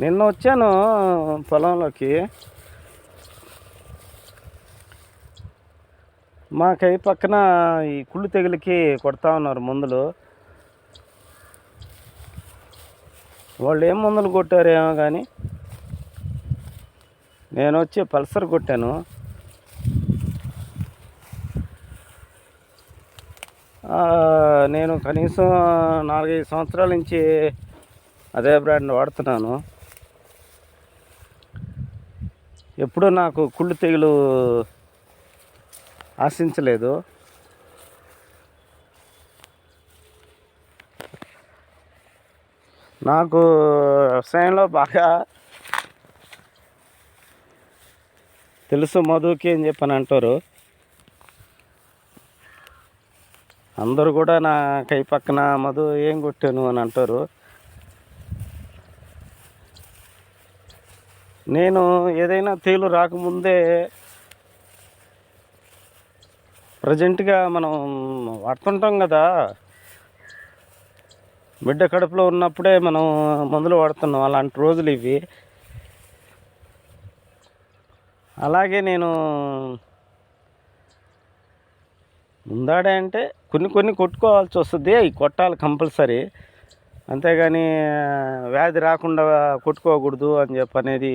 నిన్న వచ్చాను పొలంలోకి. మాకై పక్కన ఈ కుళ్ళు తెగులకి కొడతా ఉన్నారు మందులు. వాళ్ళు ఏం మందులు కొట్టారేమో కానీ నేను వచ్చి పల్సర్ కొట్టాను. నేను కనీసం 4-5 సంవత్సరాల నుంచి అదే బ్రాండ్ వాడుతున్నాను. ఎప్పుడూ నాకు కుళ్ళు తెగులు ఆశించలేదు. నాకు వ్యవసాయంలో బాగా తెలుసు మధుకి అని చెప్పని అంటారు అందరూ కూడా. నా కై పక్కన మధు ఏం కొట్టాను అని అంటారు. నేను ఏదైనా తెగులు రాకముందే ప్రజెంట్గా మనం వాడుతుంటాం కదా, బిడ్డ కడుపులో ఉన్నప్పుడే మనం మందులు వాడుతున్నాం. అలాంటి రోజులు ఇవి. అలాగే నేను ముందాడే అంటే కొన్ని కొట్టుకోవాల్సి వస్తుంది. అవి కొట్టాలి కంపల్సరీ. అంతేగాని వ్యాధి రాకుండా కొట్టుకోకూడదు అని చెప్పనేది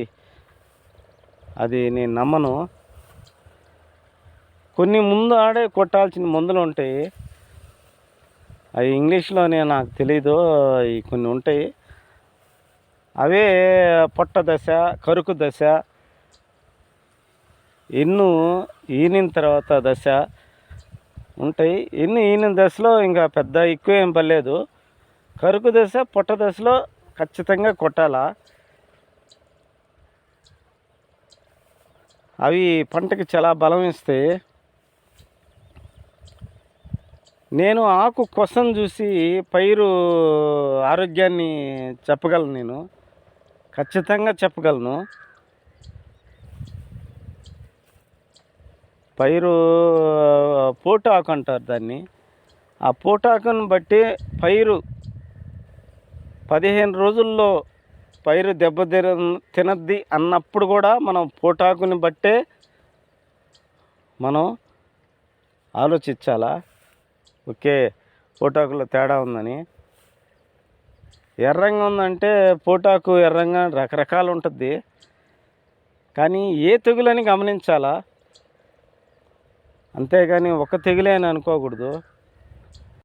అది నేను నమ్మను. కొన్ని ముందు ఆడే కొట్టాల్సిన మందులు ఉంటాయి. అవి ఇంగ్లీష్లోనే నాకు తెలీదు. అవి కొన్ని ఉంటాయి. అవే పొట్ట దశ, కరుకు దశ, ఎన్ను ఈనిన తర్వాత దశ ఉంటాయి. ఎన్ని ఈనిన దశలో ఇంకా పెద్ద ఎక్కువ ఏం పర్లేదు. కరుకు దశ, పొట్ట దశలో ఖచ్చితంగా కొట్టాలా. అవి పంటకి చాలా బలం ఇస్తాయి. నేను ఆకు కొసను చూసి పైరు ఆరోగ్యాన్ని చెప్పగలను. నేను ఖచ్చితంగా చెప్పగలను. పైరు పోటాకు అంటారు దాన్ని. ఆ పోటాకును బట్టి పైరు 15 రోజుల్లో పైరు తినద్ది అన్నప్పుడు కూడా మనం పోటాకుని బట్టే మనం ఆలోచించాలా. ఓకే, పోటాకులో తేడా ఉందని. ఎర్రంగా ఉందంటే పోటాకు ఎర్రంగా రకరకాలు ఉంటుంది. కానీ ఏ తెగులని గమనించాలా. అంతేగాని ఒక తెగులే అని అనుకోకూడదు.